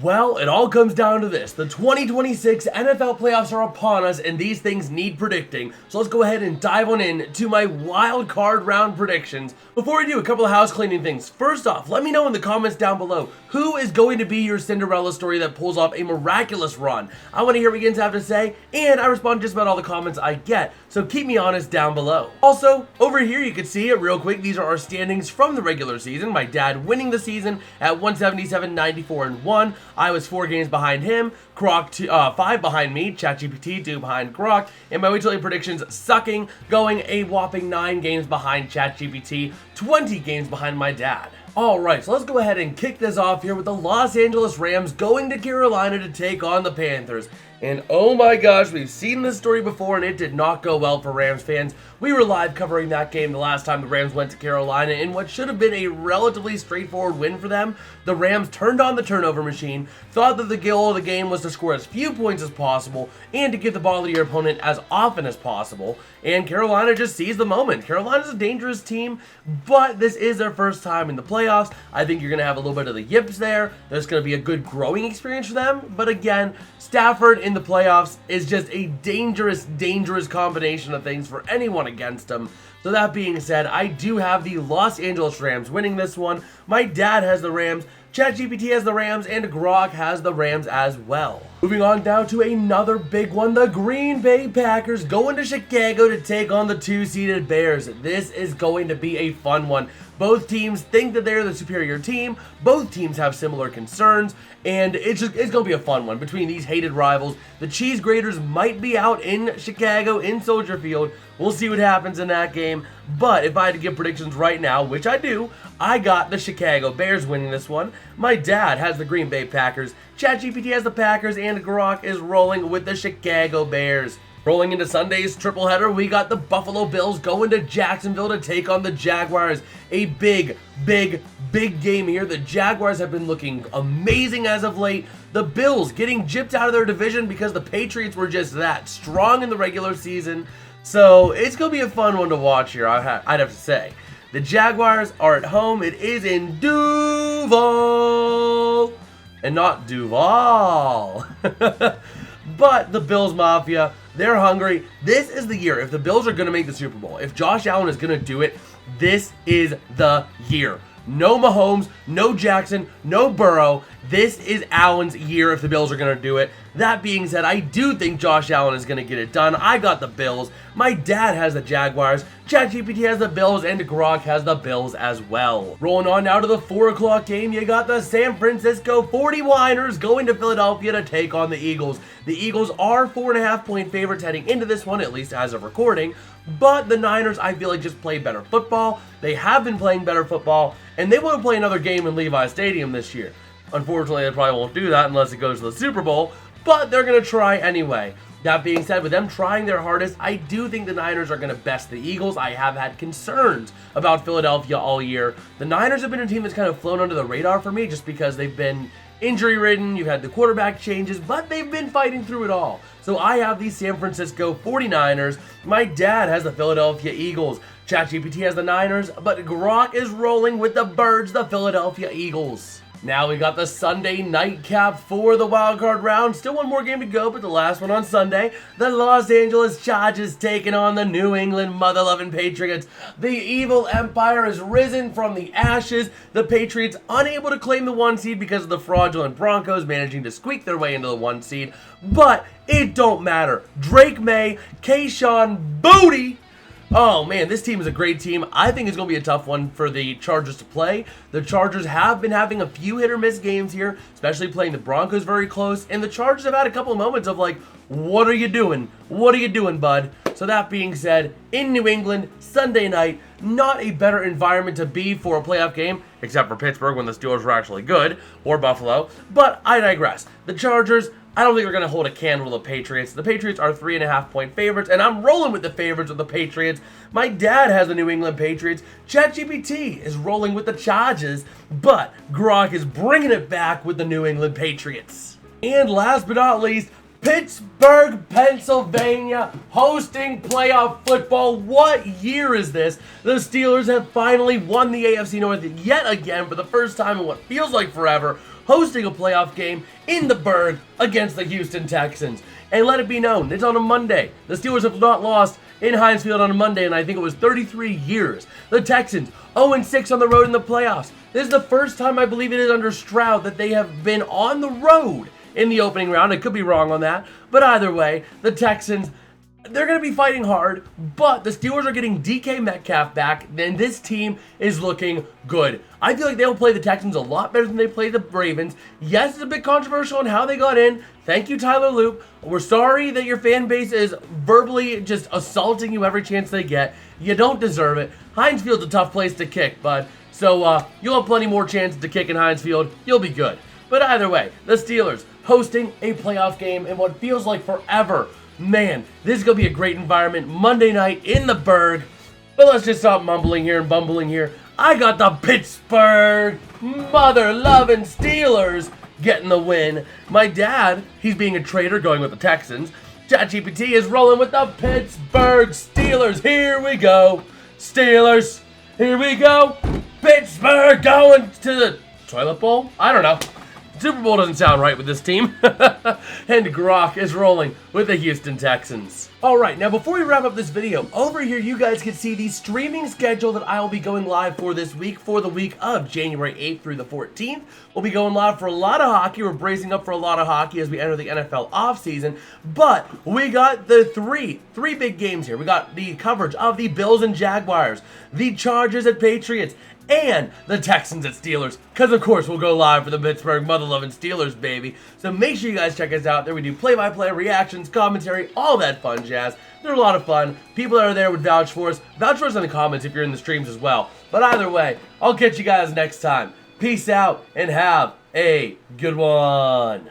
Well, it all comes down to this. The 2026 NFL playoffs are upon us, and these things need predicting. So let's go ahead and dive on in to my wild card round predictions. Before we do, a couple of house cleaning things. First off, let me know in the comments down below who is going to be your Cinderella story that pulls off a miraculous run. I want to hear what you guys have to say, and I respond to just about all the comments I get. So keep me honest down below. Also, over here you can see it real quick. These are our standings from the regular season. My dad winning the season at 177, 94, and 1. I was 4 games behind him, Grok 5 behind me, ChatGPT 2 behind Grok, and my weekly predictions sucking, going a whopping 9 games behind ChatGPT, 20 games behind my dad. Alright, so let's go ahead and kick this off here with the Los Angeles Rams going to Carolina to take on the Panthers. And oh my gosh, we've seen this story before and it did not go well for Rams fans. We were live covering that game the last time the Rams went to Carolina in what should have been a relatively straightforward win for them. The Rams turned on the turnover machine, thought that the goal of the game was to score as few points as possible and to give the ball to your opponent as often as possible. And Carolina just seized the moment. Carolina's a dangerous team, but this is their first time in the playoffs. I think you're going to have a little bit of the yips there. There's going to be a good growing experience for them. But again, Stafford in the playoffs is just a dangerous, dangerous combination of things for anyone against them. So that being said, I do have the Los Angeles Rams winning this one. My dad has the Rams, ChatGPT has the Rams, and Grok has the Rams as well. Moving on down to another big one, the Green Bay Packers going to Chicago to take on the 2-seeded Bears. This is going to be a fun one. Both teams think that they're the superior team. Both teams have similar concerns, and it's going to be a fun one between these hated rivals. The Cheese Graters might be out in Chicago in Soldier Field. We'll see what happens in that game. But if I had to give predictions right now, which I do, I got the Chicago Bears winning this one. My dad has the Green Bay Packers. ChatGPT has the Packers, and Grok is rolling with the Chicago Bears. Rolling into Sunday's triple header, we got the Buffalo Bills going to Jacksonville to take on the Jaguars. A big game here. The Jaguars have been looking amazing as of late. The Bills getting gypped out of their division because the Patriots were just that strong in the regular season. So it's going to be a fun one to watch here, I'd have to say. The Jaguars are at home. It is in Duval and not Duval. But the Bills Mafia, they're hungry. This is the year. If the Bills are going to make the Super Bowl, if Josh Allen is going to do it, this is the year. No Mahomes, no Jackson, no Burrow. This is Allen's year if the Bills are going to do it. That being said, I do think Josh Allen is going to get it done. I got the Bills. My dad has the Jaguars. ChatGPT has the Bills, and Grok has the Bills as well. Rolling on now to the 4 o'clock game, you got the San Francisco 49ers going to Philadelphia to take on the Eagles. The Eagles are 4.5-point favorites heading into this one, at least as of recording. But the Niners, I feel like, just play better football. They have been playing better football, and they want to play another game in Levi Stadium this year. Unfortunately, they probably won't do that unless it goes to the Super Bowl, but they're going to try anyway. That being said, with them trying their hardest, I do think the Niners are going to best the Eagles. I have had concerns about Philadelphia all year. The Niners have been a team that's kind of flown under the radar for me just because they've been injury-ridden, you've had the quarterback changes, but they've been fighting through it all. So I have the San Francisco 49ers. My dad has the Philadelphia Eagles. ChatGPT has the Niners, but Grok is rolling with the Birds, the Philadelphia Eagles. Now we got the Sunday nightcap for the wild card round. Still one more game to go, but the last one on Sunday. The Los Angeles Chargers taking on the New England mother-loving Patriots. The evil empire has risen from the ashes. The Patriots unable to claim the 1 seed because of the fraudulent Broncos managing to squeak their way into the 1 seed. But it don't matter. Drake May, Kayshawn Booty. Oh man, this team is a great team. I think it's going to be a tough one for the Chargers to play. The Chargers have been having a few hit or miss games here, especially playing the Broncos very close. And the Chargers have had a couple of moments of like, what are you doing? What are you doing, bud? So that being said, in New England, Sunday night, not a better environment to be for a playoff game, except for Pittsburgh when the Steelers were actually good, or Buffalo. But I digress. The Chargers, I don't think they're going to hold a candle to the Patriots. The Patriots are 3.5-point favorites, and I'm rolling with the favorites of the Patriots. My dad has the New England Patriots. ChatGPT is rolling with the Chargers, but Grok is bringing it back with the New England Patriots. And last but not least, Pittsburgh, Pennsylvania, hosting playoff football. What year is this? The Steelers have finally won the AFC North yet again for the first time in what feels like forever, hosting a playoff game in the Berg against the Houston Texans. And let it be known, it's on a Monday. The Steelers have not lost in Heinz Field on a Monday, and I think it was 33 years. The Texans, 0-6 on the road in the playoffs. This is the first time, I believe it is under Stroud, that they have been on the road in the opening round. I could be wrong on that, but either way, the Texans, they're going to be fighting hard, but the Steelers are getting DK Metcalf back, and this team is looking good. I feel like they'll play the Texans a lot better than they play the Ravens. Yes, it's a bit controversial on how they got in. Thank you, Tyler Loop. We're sorry that your fan base is verbally just assaulting you every chance they get. You don't deserve it. Heinz Field's a tough place to kick, bud. So you'll have plenty more chances to kick in Heinz Field. You'll be good. But either way, the Steelers hosting a playoff game in what feels like forever. Man, this is going to be a great environment. Monday night in the Berg. But let's just stop mumbling here and bumbling here. I got the Pittsburgh mother-loving Steelers getting the win. My dad, he's being a traitor going with the Texans. ChatGPT is rolling with the Pittsburgh Steelers. Here we go. Steelers. Here we go. Pittsburgh going to the toilet bowl? I don't know. Super Bowl doesn't sound right with this team. And Gronk is rolling with the Houston Texans. Alright, now before we wrap up this video, over here you guys can see the streaming schedule that I will be going live for this week, for the week of January 8th through the 14th. We'll be going live for a lot of hockey. We're bracing up for a lot of hockey as we enter the NFL offseason. But we got the three big games here. We got the coverage of the Bills and Jaguars, the Chargers at Patriots, and the Texans at Steelers, because of course we'll go live for the Pittsburgh mother-loving Steelers, baby. So make sure you guys check us out there. We do play-by-play, reactions, commentary, all that fun jazz. They're a lot of fun. People that are there would vouch for us. Vouch for us in the comments if you're in the streams as well. But either way, I'll catch you guys next time. Peace out and have a good one.